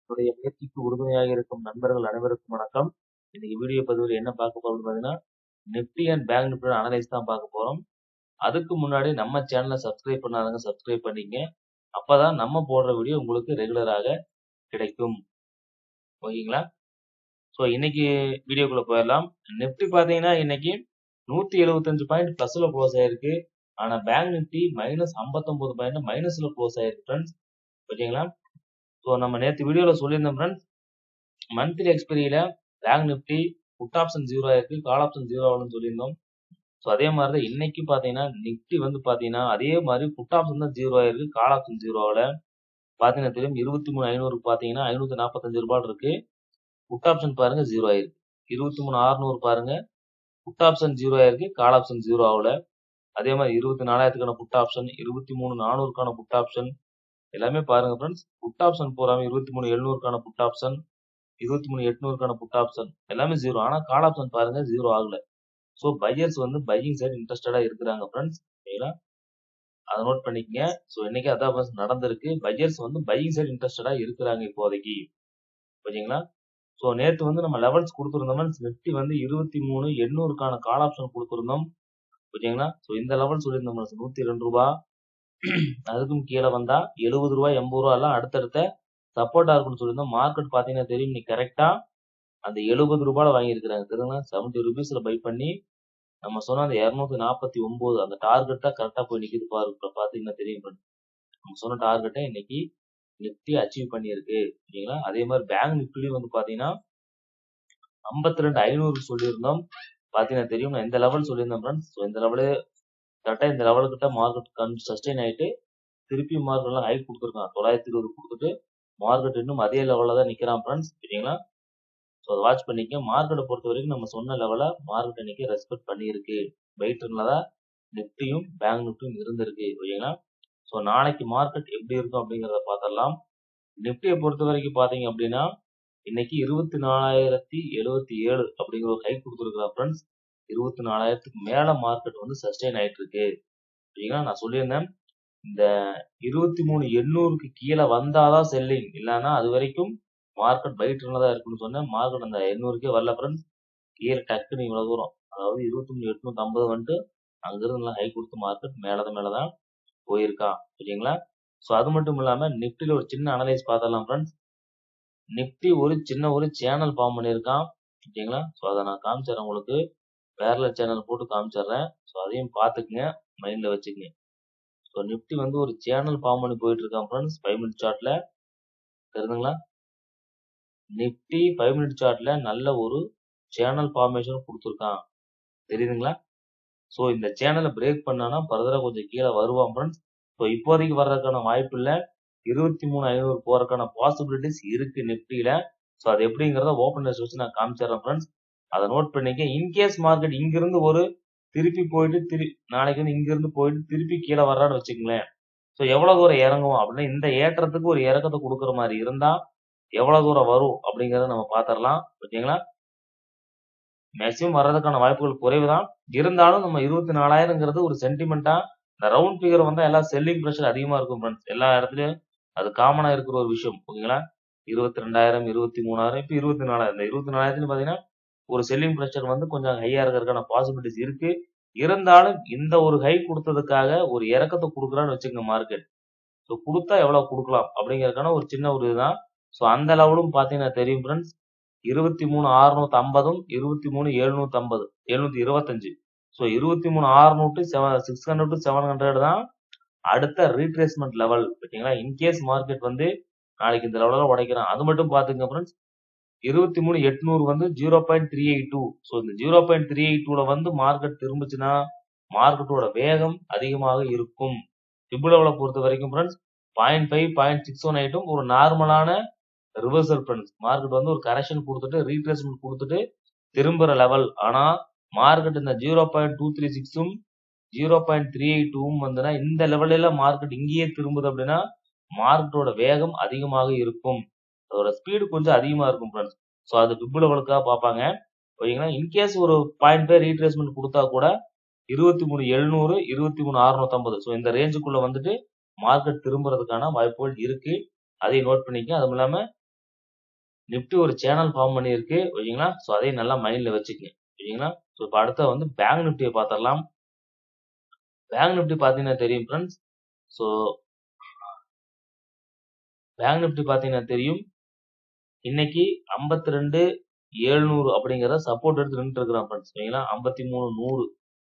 என்னுடைய முயற்சிக்கு உறுதுணையாக இருக்கும் நண்பர்கள் அனைவருக்கும் வணக்கம். இன்னைக்கு வீடியோ பதிவில் என்ன பார்க்க போறோம்னு பார்த்தீங்கன்னா, நிஃப்டி அண்ட் பேங்க் நிஃப்டியோட அனலைஸ் தான் பார்க்க போறோம். அதுக்கு முன்னாடி நம்ம சேனலை சப்ஸ்கிரைப் பண்ணாதவங்க சப்ஸ்கிரைப் பண்ணிக்கங்க. அப்பதான் நம்ம போடுற வீடியோ உங்களுக்கு ரெகுலராக கிடைக்கும். ஓகேங்களா? ஸோ இன்னைக்கு வீடியோக்குள்ள போயிடலாம். நிஃப்டி பார்த்தீங்கன்னா இன்னைக்கு 175 பாயிண்ட் பிளஸ்ல க்ளோஸ் ஆயிருக்கு. ஆனா பேங்க் நிஃப்டி -59 பாயிண்ட் மைனஸ்ல க்ளோஸ் ஆயிருக்கு ஃப்ரெண்ட்ஸ். ஓகேங்களா? ஸோ நம்ம நேற்று வீடியோல சொல்லியிருந்தோம் ஃப்ரெண்ட்ஸ், மந்த்லி எக்ஸ்பெரியில பேங்க் நிஃப்டி புட் ஆப்ஷன் 0 ஆயிருக்கு, கால் ஆப்ஷன் 0 ஆகும்னு சொல்லியிருந்தோம். ஸோ அதே மாதிரி தான் இன்னைக்கு பார்த்தீங்கன்னா நிஃப்டி வந்து பார்த்தீங்கன்னா அதே மாதிரி புட் ஆப்ஷன் தான் 0 ஆயிருக்கு, கால் ஆப்ஷன் 0 ஆகல. பார்த்தீங்கன்னா தெரியும் 23,500 பார்த்தீங்கன்னா 545 ரூபாய் இருக்கு. புட் ஆப்ஷன் பாருங்க 0 ஆயிருக்கு. 23,600 பாருங்க புட் ஆப்ஷன் 0 ஆயிருக்கு, கால் ஆப்ஷன் 0 ஆகல. அதே மாதிரி 24,000க்கான புட் ஆப்ஷன், 23,400க்கான புட் ஆப்ஷன் எல்லாமே பாருங்க ஃப்ரெண்ட்ஸ். புட் ஆப்ஷன் போறாம 23,700க்கான புட் ஆப்ஷன், 23,800க்கான புட் ஆப்ஷன் எல்லாமே 0. ஆனா கால் ஆப்ஷன் பாருங்க 0 ஆகல. ஸோ பையர்ஸ் வந்து பையிங் சைடு இன்ட்ரெஸ்டடா இருக்கிறாங்க ஃப்ரெண்ட்ஸ். ஓகேங்களா? அதை நோட் பண்ணிக்கங்க. ஸோ இன்னைக்கு அதான் first நடந்திருக்கு. பையர்ஸ் வந்து பையிங் சைடு இன்ட்ரெஸ்டடா இருக்கிறாங்க இப்போதைக்கு. ஓகேங்களா? ஸோ நேற்று வந்து நம்ம லெவல்ஸ் கொடுத்துருந்தோம். நிஃப்டி வந்து 23,800க்கான கால் ஆப்ஷன் கொடுத்துருந்தோம். ஓகேங்களா? ஸோ இந்த லெவல் சொல்லியிருந்தோம் 102 ரூபாய். அதுக்கும் கீழே வந்தா 70 ரூபாய் 80 ரூபாய் எல்லாம் அடுத்தடுத்த சப்போர்ட்டா இருக்குன்னு சொல்லியிருந்தோம். மார்க்கெட் பாத்தீங்கன்னா தெரியும் நீ கரெக்டா அந்த 70 ரூபாய் வாங்கியிருக்கிறாங்க. தெரியுங்களா? 70 ருபீஸ்ல பை பண்ணி நம்ம சொன்ன அந்த 249 அந்த டார்கெட் தான் கரெக்டா போய் நிக்குது பாருங்க. பாத்தீங்கன்னா தெரியும். நம்ம சொன்ன டார்கெட்டை இன்னைக்கு நிஃப்டி அச்சீவ் பண்ணியிருக்கு. ஓகேங்களா? அதே மாதிரி பேங்க் நிஃப்டிலையும் வந்து பாத்தீங்கன்னா 52,500 சொல்லியிருந்தோம். பாத்தீங்கன்னா தெரியும் நான் இந்த லெவல் சொல்லியிருந்தேன் ஃப்ரெண்ட்ஸ். ஸோ இந்த லெவலு கரெக்டா இந்த லெவலுக்கிட்ட மார்க்கெட் சஸ்டெயின் ஆயிட்டு திருப்பி மார்க்கெட் எல்லாம் ஹைக் கொடுத்துருக்கான். 920 கொடுத்துட்டு மார்க்கெட் இன்னும் அதே லெவல்ல தான் நிக்கிறான் ஃப்ரெண்ட்ஸ். ஓகேங்களா? ஸோ அதை வாட்ச் பண்ணிக்க. மார்க்கெட்டை பொறுத்த வரைக்கும் நம்ம சொன்ன லெவலை மார்க்கெட் இன்னைக்கு ரெஸ்பெக்ட் பண்ணியிருக்கு. பைட்டர்ல தான் நிஃப்டியும் பேங்க் நிஃப்டியும் இருந்திருக்கு. ஓகேங்களா? ஸோ நாளைக்கு மார்க்கெட் எப்படி இருக்கும் அப்படிங்கிறத பார்த்துடலாம். நிஃப்டியை பொறுத்த வரைக்கும் பாத்தீங்க அப்படின்னா இன்னைக்கு 24,077 அப்படிங்கிற ஒரு ஹைக் கொடுத்துருக்கா ஃப்ரெண்ட்ஸ். 24,000க்கு மேல மார்க்கெட் வந்து சஸ்டெயின் ஆயிட்டு இருக்கு. ஓகேங்களா? நான் சொல்லியிருந்தேன் இந்த 23,800க்கு கீழே வந்தாதான் செல்லிங், இல்லைன்னா அது வரைக்கும் மார்க்கெட் பைட்டர்ல தான் இருக்குன்னு சொன்னேன். மார்க்கெட் அந்த 800க்கே வரல ஃப்ரெண்ட்ஸ். கீழே டக்குன்னு இவ்வளவு தூரம், அதாவது 23,850 வந்துட்டு அங்கிருந்து ஹை கொடுத்து மார்க்கெட் மேலதான் போயிருக்கான். ஓகேங்களா? ஸோ அது மட்டும் இல்லாம நிஃப்டில ஒரு சின்ன அனலைஸ் பார்த்தலாம் ஃப்ரெண்ட்ஸ். நிஃப்டி ஒரு சின்ன ஒரு சேனல் ஃபார்ம் பண்ணியிருக்கான். ஓகேங்களா? ஸோ அதை நான் காமிச்சிடறேன் உங்களுக்கு. பேரலல் சேனல் போட்டு காமிச்சிடுறேன். ஸோ அதையும் பார்த்துக்குங்க, மைண்ட்ல வச்சுக்கங்க. ஸோ நிஃப்டி வந்து ஒரு சேனல் ஃபார்ம் பண்ணி போயிட்டு இருக்கான் ஃப்ரெண்ட்ஸ். 5 மினிட் சார்ட்ல தெரியுதுங்களா? நிஃப்டி 5 மினிட் சார்ட்ல நல்ல ஒரு சேனல் ஃபார்மேஷன் கொடுத்துருக்கான். தெரியுதுங்களா? ஸோ இந்த சேனலை பிரேக் பண்ணானா ஃபர்தரா கொஞ்சம் கீழே வருவான் ஃப்ரெண்ட்ஸ். ஸோ இப்போதைக்கு வர்றதுக்கான வாய்ப்பு இல்லை. 23,500 போறதுக்கான பாசிபிலிட்டிஸ் இருக்கு நிஃப்டியில. ஸோ அது எப்படிங்கிறத ஓப்பன் வச்சு நான் காமிச்சிடறேன் ஃப்ரெண்ட்ஸ். அதை நோட் பண்ணிக்க. இன்கேஸ் மார்க்கெட் இங்கிருந்து ஒரு திருப்பி போயிட்டு நாளைக்கு வந்து இங்கிருந்து போயிட்டு திருப்பி கீழே வர்றான்னு வச்சுக்கங்களேன். ஸோ எவ்வளவு தூரம் இறங்குவோம் அப்படின்னா இந்த ஏற்றத்துக்கு ஒரு இறக்கத்தை கொடுக்குற மாதிரி இருந்தா எவ்வளவு தூரம் வரும் அப்படிங்கறத நம்ம பாத்திரலாம். ஓகேங்களா? மேக்சிமம் வர்றதுக்கான வாய்ப்புகள் குறைவுதான். இருந்தாலும் நம்ம 24,000ங்கிறது ஒரு சென்டிமெண்டா இந்த ரவுண்ட் ஃபிகர் வந்தா எல்லா செல்லிங் ப்ரெஷர் அதிகமா இருக்கும் ஃப்ரெண்ட்ஸ். எல்லா இடத்துலயும் அது காமனா இருக்கிற ஒரு விஷயம். ஓகேங்களா? 22,000 23,000 இப்ப 24,000. இந்த 24,000 பாத்தீங்கன்னா ஒரு செல்லிங் ப்ரெஷர் வந்து கொஞ்சம் ஹையா இருக்கிறதுக்கான பாசிபிலிட்டிஸ் இருக்கு. இருந்தாலும் இந்த ஒரு ஹை கொடுத்ததுக்காக ஒரு இறக்கத்தை கொடுக்குறான்னு வச்சுக்கோங்க மார்க்கெட். ஸோ கொடுத்தா எவ்வளவு கொடுக்கலாம் அப்படிங்கறதுக்கான ஒரு சின்ன ஒரு இதுதான். ஸோ அந்த லெவலும் பாத்தீங்கன்னா தெரியும் ஃப்ரெண்ட்ஸ். 23,650ம் 23,750 725. ஸோ 23,600 600 to 700 தான் அடுத்த ரீட்ரேஸ்மெண்ட் லெவல். ஓகேங்களா? இன்கேஸ் மார்க்கெட் வந்து நாளைக்கு இந்த லெவலில் உடைக்கிறான், அது மட்டும் பாத்துங்க ஃப்ரெண்ட்ஸ். 23,800 வந்து 0.382. ஸோ இந்த 0.382ல வந்து மார்க்கெட் திரும்பிச்சுன்னா மார்க்கெட்டோட வேகம் அதிகமாக இருக்கும். டிபுலோவை பொறுத்த வரைக்கும் ஃப்ரெண்ட்ஸ் 0.5 0.618 ஒரு நார்மலான ரிவர்சல் ஃப்ரெண்ட்ஸ். மார்க்கெட் வந்து ஒரு கரெக்ஷன் கொடுத்துட்டு ரீட்ரேஸ்மெண்ட் கொடுத்துட்டு திரும்புற லெவல். ஆனா மார்க்கெட் இந்த 0.236ம் 0.382ம் வந்துன்னா இந்த லெவலில மார்க்கெட் இங்கேயே திரும்புது அப்படின்னா மார்க்கெட்டோட வேகம் அதிகமாக இருக்கும். அதோட ஸ்பீடு கொஞ்சம் அதிகமா இருக்கும் ஃப்ரெண்ட்ஸ். ஸோ அது டிப் லெவலுக்காக பார்ப்பாங்க. ஓகேங்களா? இன்கேஸ் ஒரு 0.5 ரீட்ரேஸ்மெண்ட் கொடுத்தா கூட 23,700 23,650 ஸோ இந்த ரேஞ்சுக்குள்ள வந்துட்டு மார்க்கெட் திரும்புறதுக்கான வாய்ப்புகள் இருக்கு. அதை நோட் பண்ணிக்க. அதுவும் இல்லாம நிஃப்டி ஒரு சேனல் ஃபார்ம் பண்ணியிருக்கு. ஓகேங்களா? ஸோ அதையும் நல்லா மைண்ட்ல வச்சுக்கங்க. ஓகேங்களா? ஸோ இப்ப அடுத்து வந்து பேங்க் நிஃப்டிய பாத்துரலாம். பேங்க் நிஃப்டி பாத்தீங்கன்னா தெரியும் ஃபிரெண்ட்ஸ். ஸோ பேங்க் நிஃப்டி பாத்தீங்கன்னா தெரியும். இன்னைக்கு 52,700 அப்படிங்கிறத சப்போர்ட் எடுத்து நின்னுட்டு இருக்கிறான் ஃபிரெண்ட்ஸ். ஓகேங்களா? 53,100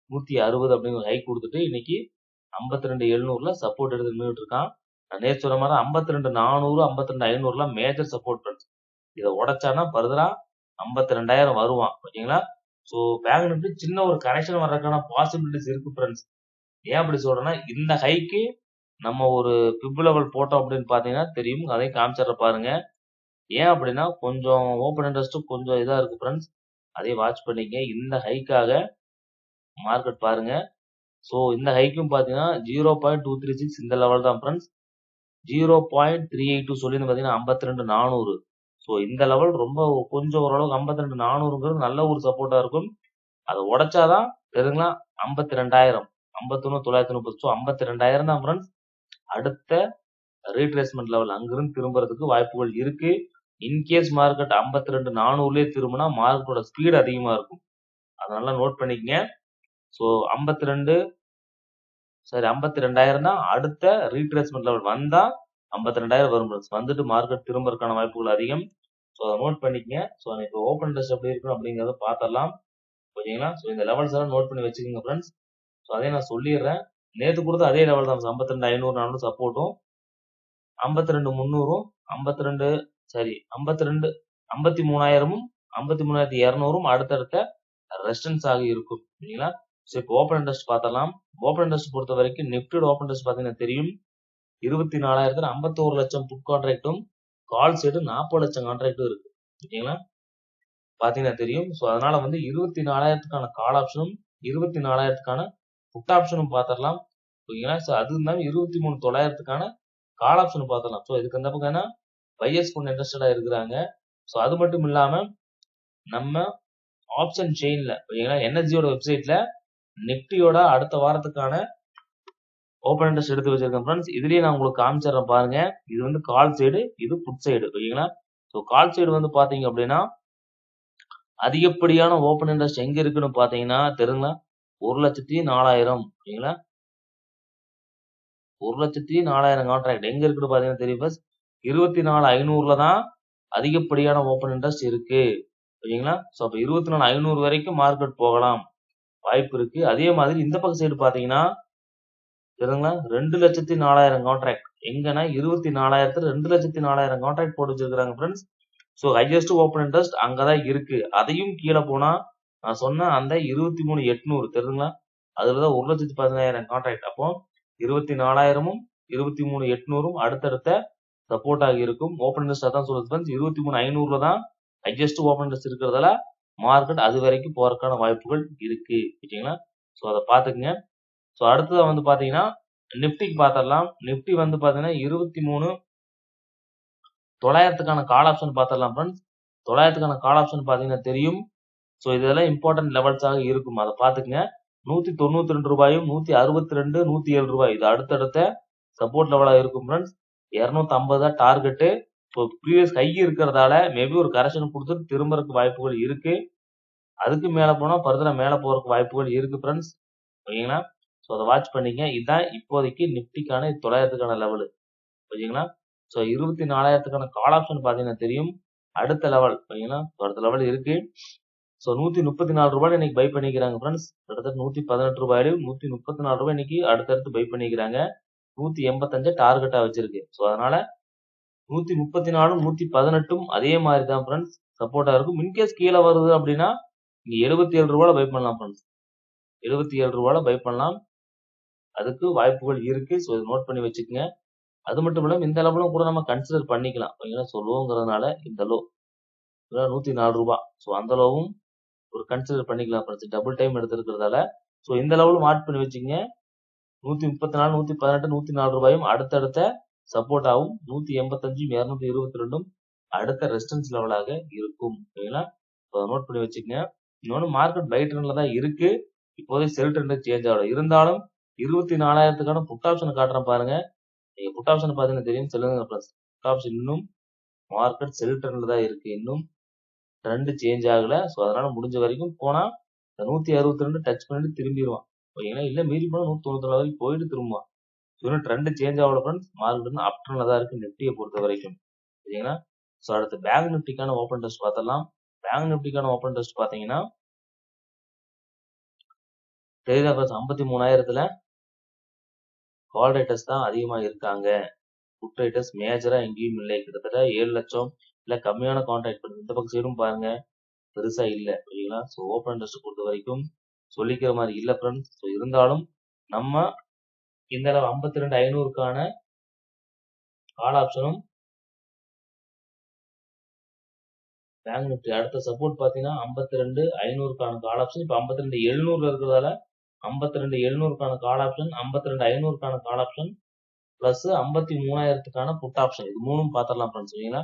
160 அப்படிங்கிற ஹை குடுத்துட்டு இன்னைக்கு 52,700ல சப்போர்ட் எடுத்து நின்னுட்டு இருக்கான். நான் நேத்து சொன்ன மாதிரி 52,400 52,500லாம் மேஜர் சப்போர்ட் ஃபிரெண்ட்ஸ். இதை உடைச்சானா ஃபர்தரா 52,000 வருவான். ஓகேங்களா? ஸோ பேங்க் நிஃப்டி சின்ன ஒரு கரெக்ஷன் வர்றதுக்கான பாசிபிலிட்டிஸ் இருக்கு ஃப்ரெண்ட்ஸ். ஏன் அப்படி சொல்றேன்னா இந்த ஹைக்கு நம்ம ஒரு பிப் லெவல் போட்டோம் அப்படின்னு பாத்தீங்கன்னா தெரியும். அதையும் காமிச்சிடுற பாருங்க. ஏன் அப்படின்னா கொஞ்சம் ஓப்பன் இன்ட்ரெஸ்ட் கொஞ்சம் இதா இருக்கு ஃப்ரெண்ட்ஸ். அதையும் வாட்ச் பண்ணிக்க. இந்த ஹைக்காக மார்க்கெட் பாருங்க. ஸோ இந்த ஹைக்கும் பாத்தீங்கன்னா 0.236 இந்த லெவல் தான் ஃப்ரெண்ட்ஸ். 0.382 சொல்லி பாத்தீங்கன்னா 52,400. ஸோ இந்த லெவல் ரொம்ப கொஞ்சம் ஓரளவுக்கு 52,400ங்கிறது நல்ல ஒரு சப்போர்ட்டா இருக்கும். அதை உடைச்சாதான் தெரியுங்களா 52,000 51,930. ஸோ 52,000 தான் ஃப்ரெண்ட்ஸ் அடுத்த ரீட்ரேஸ்மெண்ட் லெவல். அங்கிருந்து திரும்புறதுக்கு வாய்ப்புகள் இருக்கு. இன்கேஸ் மார்க்கெட் 52,400லயே திரும்பினா மார்க்கெட்டோட ஸ்பீடு அதிகமா இருக்கும். அதனால நோட் பண்ணிக்கங்க. ஸோ 52,000 தான் அடுத்த ரீட்ரேஸ்மெண்ட் லெவல். வந்தா 52,000 வரும் ஃப்ரெண்ட்ஸ். வந்துட்டு மார்க்கெட் திரும்பறதுக்கான வாய்ப்புகள் அதிகம். ஸோ அதை நோட் பண்ணிக்கங்க. ஸோ இப்போ ஓப்பன் இன்ட்ரெஸ்ட் எப்படி இருக்கும் அப்படிங்கறத பாத்திரலாம். ஓகேங்களா? ஸோ இந்த லெவல்ஸ் எல்லாம் நோட் பண்ணி வச்சுக்கோங்க ஃப்ரெண்ட்ஸ். ஸோ அதே நான் சொல்லிடுறேன். நேத்து கொடுத்த அதே லெவல் தான் 52,500 சப்போர்ட்டும் 52,300ம் 53,000ம் 53,200ம் அடுத்தடுத்த ரெசிஸ்டன்ஸ் ஆகி இருக்கும். சரிங்களா? ஸோ இப்போ ஓப்பன் இன்ட்ரெஸ்ட் பார்த்தலாம். ஓப்பன் இன்ட்ரெஸ்ட் பொறுத்த வரைக்கும் நிஃப்டியோட ஓப்பன் இன்ட்ரெஸ்ட் பார்த்தீங்கன்னா தெரியும். 24,000 51 லட்சம் புட் கான்ட்ராக்டும் கால் சைடு 40 லட்சம் கான்ட்ராக்டும் இருக்கு. ஓகேங்களா? பாத்தீங்கன்னா தெரியும். ஸோ அதனால வந்து 24,000க்கான கால் ஆப்ஷனும் 24,000க்கான புட் ஆப்ஷனும் பாத்திரலாம். ஓகேங்களா? ஸோ அது இருந்தாலும் 23,900க்கான கால் ஆப்ஷன் பாத்திரலாம். ஸோ இதுக்கு அந்த பக்கம் பையர்ஸ் கொஞ்சம் இன்ட்ரெஸ்டடா இருக்கிறாங்க. ஸோ அது மட்டும் இல்லாம நம்ம ஆப்ஷன் செயின்ல ஓகேங்களா என்எஸ்சியோட வெப்சைட்ல நிஃப்டியோட அடுத்த வாரத்துக்கான ஓப்பன் இன்ட்ரெஸ்ட் எடுத்து வச்சிருக்கேன் ஃப்ரெண்ட்ஸ். இதுலயே நான் உங்களுக்கு காமிச்சிடுறேன் பாருங்க. இது வந்து கால் சைடு, இது புட் சைடு. ஓகேங்களா? ஸோ கால் சைடு வந்து பாத்தீங்க அப்படின்னா அதிகப்படியான ஓப்பன் இன்ட்ரெஸ்ட் எங்க இருக்குன்னு பாத்தீங்கன்னா தெரியுங்களா 1,04,000. ஓகேங்களா? 1,04,000 கான்ட்ராக்ட் எங்க இருக்குன்னு பாத்தீங்கன்னா தெரியும். 24,500ல தான் அதிகப்படியான ஓப்பன் இன்ட்ரெஸ்ட் இருக்கு. ஓகேங்களா? ஸோ அப்ப 24,500 வரைக்கும் மார்க்கெட் போகலாம் வாய்ப்பு இருக்கு. அதே மாதிரி இந்த பக்கம் சைடு பாத்தீங்கன்னா தெரியுங்களா 2,04,000 கான்ட்ராக்ட் எங்கன்னா 24,000 2,04,000 கான்ட்ராக்ட் போட்டு வச்சிருக்காங்க friends. So highest open interest அங்கதான் இருக்கு. அதையும் கீழே போனா நான் சொன்ன அந்த 23,800 தெரியுங்களா அதுலதான் 1,14,000 கான்ட்ராக்ட். அப்போ 24,000ம் 23,800ம் அடுத்தடுத்த சப்போர்ட் ஆகி இருக்கும். ஓப்பன் இன்ட்ரெஸ்ட் அதான் சொல்லுது ஃப்ரெண்ட்ஸ். 23,500ல தான் ஹையஸ்ட் ஓப்பன் இன்ட்ரெஸ்ட் இருக்கிறதால மார்க்கெட் அது வரைக்கும் போறதுக்கான வாய்ப்புகள் இருக்கு. ஓகேங்களா? ஸோ அதை பாத்துக்குங்க. ஸோ அடுத்தது வந்து பாத்தீங்கன்னா நிஃப்டிக்கு பாத்திரலாம். நிஃப்டி வந்து பாத்தீங்கன்னா 23,900க்கான கால் ஆப்ஷன் பாத்திரலாம் ஃப்ரெண்ட்ஸ். 900க்கான கால் ஆப்ஷன் பாத்தீங்கன்னா தெரியும். ஸோ இதெல்லாம் இம்பார்ட்டன்ட் லெவல்ஸாக இருக்கும். அதை பாத்துக்குங்க. 192 ரூபாயும் 162 107 ரூபாய் இது அடுத்தடுத்த சப்போர்ட் லெவலா இருக்கும் ஃப்ரெண்ட்ஸ். 250 தான் டார்கெட்டு. ஸோ ப்ரீவியஸ் ஹை இருக்கிறதால மேபி ஒரு கரெக்ஷன் கொடுத்துட்டு திரும்பறதுக்கு வாய்ப்புகள் இருக்கு. அதுக்கு மேல போனா ஃபர்தரா மேல போறதுக்கு வாய்ப்புகள் இருக்கு ஃப்ரெண்ட்ஸ். ஓகேங்களா? ஸோ அதை வாட்ச் பண்ணிக்க. இதுதான் இப்போதைக்கு நிஃப்டிக்கான 900க்கான லெவல். ஓகேங்களா? ஸோ 24,000க்கான கால் ஆப்ஷன் பாத்தீங்கன்னா தெரியும். அடுத்த லெவல் ஓகேங்களா அடுத்த லெவல் இருக்கு. ஸோ 134 ரூபாய் இன்னைக்கு பை பண்ணிக்கிறாங்க ஃப்ரெண்ட்ஸ். கிட்டத்தட்ட 118 ரூபாயிலும் 134 ரூபாய் இன்னைக்கு அடுத்தடுத்து பை பண்ணிக்கிறாங்க. 185 டார்கெட்டா வச்சிருக்கு. ஸோ அதனால 134 118ம் அதே மாதிரி தான் ஃப்ரெண்ட்ஸ் சப்போர்ட்டா இருக்கும். இன்கேஸ் கீழே வருது அப்படின்னா நீங்க 77 ரூபாய் பை பண்ணலாம் ஃப்ரெண்ட்ஸ். 77 ரூபாய் பை பண்ணலாம். அதுக்கு வாய்ப்புகள் இருக்கு. ஸோ இதை நோட் பண்ணி வச்சுக்கோங்க. அது மட்டும் இல்லாம இந்த லெவலும் கூட நம்ம கன்சிடர் பண்ணிக்கலாம். ஓகேங்களா? ஸோ லோங்கிறதுனால இந்த லோ 104 ரூபாய். ஸோ அந்த லோவும் ஒரு கன்சிடர் பண்ணிக்கலாம் ஃப்ரெண்ட்ஸ். டபுள் டைம் எடுத்திருக்கிறதால ஸோ இந்த லெவலும் மார்க் பண்ணி வச்சுக்கோங்க. 134 118 104 ரூபாயும் அடுத்தடுத்த சப்போர்ட் ஆகும். 185 222ம் அடுத்த ரெசிஸ்டன்ஸ் லெவலாக இருக்கும். ஓகேங்களா? நோட் பண்ணி வச்சுக்கோங்க. இன்னொன்னு மார்க்கெட் பை ட்ரெண்ட்ல தான் இருக்கு. இப்போதைக்கு செல் ட்ரெண்ட் சேஞ்ச் ஆகல. இருந்தாலும் 24,000க்கான புட் ஆப்ஷன் காட்டுறேன் பாருங்க. நீங்க புட் ஆப்ஷன் பாத்தீங்கன்னா தெரியும். செல்லுங்க பிளஸ் புட் ஆப்ஷன் இன்னும் மார்க்கெட் செல் ட்ரெண்ட்ல தான் இருக்கு. இன்னும் ட்ரெண்ட் சேஞ்ச் ஆகல. ஸோ அதனால முடிஞ்ச வரைக்கும் போனா 162 டச் பண்ணிட்டு திரும்பிடுவான். ஓகேங்களா? இல்ல மீறி போனா 194 வரைக்கும் போயிட்டு திரும்புவான். இன்னும் ட்ரெண்ட் சேஞ்ச் ஆகல ஃப்ரெண்ட்ஸ். மார்க்கெட் வந்து அப் ட்ரெண்ட்ல தான் இருக்கு நிஃப்டியை பொறுத்த வரைக்கும். சரிங்களா? ஸோ அடுத்து பேங்க் நிஃப்டிக்கான ஓப்பன் டெஸ்ட் பார்த்தலாம். பேங்க் நிஃப்டிக்கான ஓப்பன் டெஸ்ட் பார்த்தீங்கன்னா தெரியுதா ஃப்ரெண்ட்ஸ், 53,000த்துல கால் ரைட்டர்ஸ் தான் அதிகமா இருக்காங்க. புட் ரைட்டர்ஸ் மேஜரா எங்கேயும் இல்லை. கிட்டத்தட்ட 7 லட்சம் இல்ல கம்மியான கான்ட்ராக்ட் பண்ணுது. இந்த பக்கம் சைடும் பாருங்க பெருசா இல்ல. ஓகேங்களா? ஸோ ஓப்பன் டெஸ்ட் பொறுத்த வரைக்கும் சொல்லிக்கிற மாதிரி இல்ல ஃப்ரெண்ட்ஸ். ஸோ இருந்தாலும் நம்ம இந்த அளவு 52,500க்கான கால் ஆப்ஷனும் பேங்க் நிஃப்டி அடுத்த சப்போர்ட் பாத்தீங்கன்னா 52,500க்கான கால் ஆப்ஷன் இப்ப 52,700 இருக்கிறதால 52,700க்கான கால் ஆப்ஷன் 52,500க்கான கால் ஆப்ஷன் பிளஸ் 53,000க்கான புட் ஆப்ஷன் இது மூணும் பாத்திரலாம் ஃப்ரெண்ட்ஸ். ஓகேங்களா?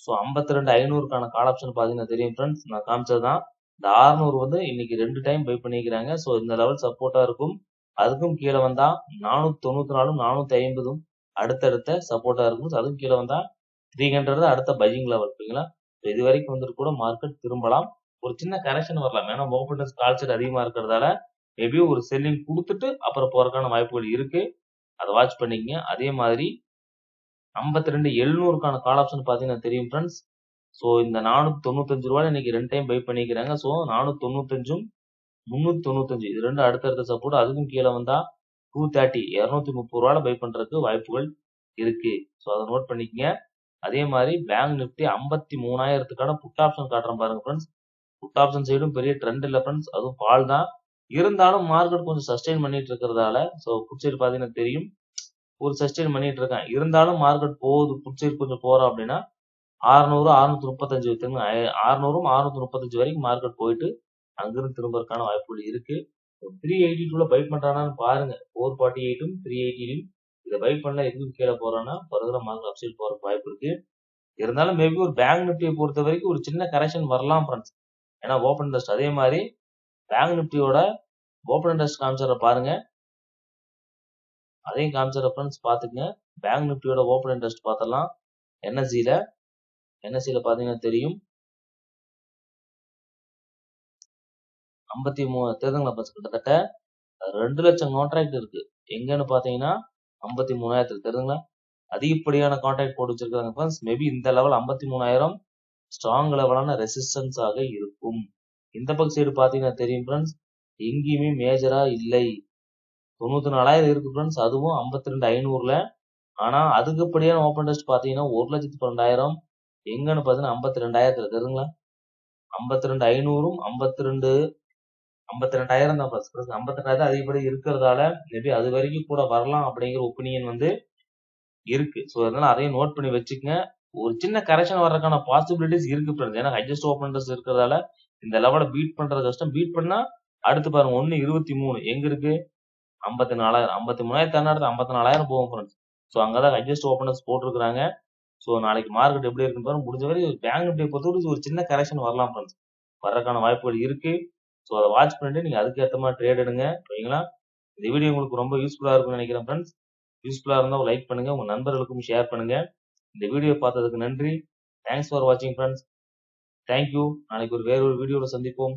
ஸோ 52,500க்கான கால் ஆப்ஷன் பாத்தீங்கன்னா தெரியும் ஃப்ரெண்ட்ஸ், நான் காமிச்சதுதான். இந்த 600 வந்து இன்னைக்கு 2 டைம் பை பண்ணிக்கிறாங்க. ஸோ இந்த லெவல் சப்போர்ட்டா இருக்கும். அதுக்கும் கீழே வந்தா 494 450 அடுத்தடுத்த சப்போர்ட்டா இருக்கும். So அதுக்கும் கீழே வந்தா 300 அடுத்த பையிங் லெவல். ஓகேங்களா? So இது வரைக்கும் வந்துட்டு கூட மார்க்கெட் திரும்பலாம். ஒரு சின்ன கரெக்ஷன் வரலாம். ஏன்னா ஓப்பன் டெஸ்ட் கால் செட் அதிகமா இருக்கிறதால மேபி ஒரு செல்லிங் கொடுத்துட்டு அப்புறம் போறதுக்கான வாய்ப்புகள் இருக்கு. அதை வாட்ச் பண்ணிக்கங்க. அதே மாதிரி 52,700க்கான கால் ஆப்ஷன் பாத்தீங்கன்னா தெரியும் ஃப்ரெண்ட்ஸ். ஸோ இந்த 495 ரூபாய் இன்னைக்கு 2 டைம் பை பண்ணிக்கிறாங்க. ஸோ 495 395 இது ரெண்டும் அடுத்தடுத்த சப்போர்ட். அதுக்கும் கீழே வந்தா 230 230 ரூபாயில பை பண்றதுக்கு வாய்ப்புகள் இருக்கு. ஸோ அதை நோட் பண்ணிக்கங்க. அதே மாதிரி பேங்க் நிஃப்டி 53,000க்கான புட் ஆப்ஷன் காட்டுறேன் பாருங்க ஃப்ரெண்ட்ஸ். புட் ஆப்ஷன் சைடும் பெரிய ட்ரெண்ட் இல்ல ஃப்ரெண்ட்ஸ், அதுவும் ஃபால் தான். இருந்தாலும் மார்க்கெட் கொஞ்சம் சஸ்டெயின் பண்ணிட்டு இருக்கிறதால ஸோ புட் சைடு பாத்தீங்கன்னா தெரியும் ஒரு சஸ்டெயின் பண்ணிட்டு இருக்கான். இருந்தாலும் மார்க்கெட் போகுது புட் சைடு கொஞ்சம் போறோம் அப்படின்னா 600 635 திரும்ப 600 635 வரைக்கும் மார்க்கெட் போயிட்டு அங்கிருந்து திரும்பறதுக்கான வாய்ப்புகள் இருக்கு. 382ல பை பண்றானான்னு பாருங்க. 448ம் 380லையும் இதை பை பண்ணல எதுவும் கீழே போறான்னா ஃபர்தரா மார்க்கெட் அப்சைட் போறதுக்கு வாய்ப்பு இருக்கு. இருந்தாலும் மேபி ஒரு பேங்க் நிஃப்டியை பொறுத்த வரைக்கும் ஒரு சின்ன கரெக்ஷன் வரலாம் ஃப்ரெண்ட்ஸ். ஏன்னா ஓப்பன் டெஸ்ட் அதே மாதிரி பேங்க் நிஃப்டியோட ஓப்பன் டெஸ்ட் காமிச்சற பாருங்க. அதையும் காமிச்சற ஃப்ரெண்ட்ஸ் பாத்துக்கங்க. பேங்க் நிஃப்டியோட ஓப்பன் டெஸ்ட் பார்த்தலாம். என்எஸ்சில பாத்தீங்கன்னா தெரியும் 53 தெரியுதுங்களா ஃப்ரெண்ட்ஸ், கிட்டத்தட்ட 2 லட்சம் கான்ட்ராக்ட் இருக்கு. எங்கன்னு பாத்தீங்கன்னா 53,000 தெரியுதுங்களா? அதிகப்படியான கான்ட்ராக்ட் போட்டு வச்சிருக்காங்க ஃப்ரெண்ட்ஸ். மேபி இந்த லெவல் 53,000 ஸ்ட்ராங் லெவலான ரெசிஸ்டன்ஸ் ஆக இருக்கும். இந்த பக்கம் சைடு பாத்தீங்கன்னா தெரியும் ஃப்ரெண்ட்ஸ், எங்கேயுமே மேஜரா இல்லை. 94,000 இருக்கு ஃப்ரெண்ட்ஸ், அதுவும் 52,500ல. ஆனா அதுக்குப்படியான ஓப்பன் டெஸ்ட் பாத்தீங்கன்னா 1,12,000 எங்கன்னு பாத்தீங்கன்னா 52,000 தெரியுதுங்களா? 52,500ம் 52,000 தான் ஃப்ரெண்ட்ஸ். 52,000 அதிகப்படி இருக்கிறதால மேபி அது வரைக்கும் கூட வரலாம் அப்படிங்கிற ஒப்பீனியன் வந்து இருக்கு. ஸோ அதனால அதையும் நோட் பண்ணி வச்சுக்கங்க. ஒரு சின்ன கரெக்ஷன் வர்றதுக்கான பாசிபிலிட்டிஸ் இருக்கு ஃப்ரெண்ட்ஸ். ஏன்னா ஹையஸ்ட் ஓப்பன் டெஸ்ட் இருக்கிறதால இந்த லெவலை பீட் பண்றது கஷ்டம். பீட் பண்ணா அடுத்து பாருங்க 1.23 எங்க இருக்கு 54,000 53,000 தானே 54,000 போகும் ஃப்ரெண்ட்ஸ். ஸோ அங்கதான் ஹையஸ்ட் ஓப்பன் டெஸ்ட் போட்டிருக்காங்க. ஸோ நாளைக்கு மார்க்கெட் எப்படி இருக்குன்னு பாருங்க. முடிஞ்ச வரை பேங்க் நிஃப்டியை பொறுத்தவரைக்கும் ஒரு சின்ன கரெக்ஷன் வரலாம் ஃப்ரெண்ட்ஸ். வர்றதுக்கான வாய்ப்புகள் இருக்கு. ஸோ அதை வாட்ச் பண்ணிட்டு நீங்க அதுக்கேற்ற மாதிரி ட்ரேட் எடுங்க. ஓகேங்களா? இந்த வீடியோ உங்களுக்கு ரொம்ப யூஸ்ஃபுல்லா இருக்கும்னு நினைக்கிறேன் ஃப்ரெண்ட்ஸ். யூஸ்ஃபுல்லா இருந்தா லைக் பண்ணுங்க, உங்க நண்பர்களுக்கும் ஷேர் பண்ணுங்க. இந்த வீடியோ பார்த்ததுக்கு நன்றி. தேங்க்ஸ் ஃபார் வாட்சிங் ஃப்ரெண்ட்ஸ். தேங்க்யூ. நாளைக்கு வேற ஒரு வீடியோல சந்திப்போம்.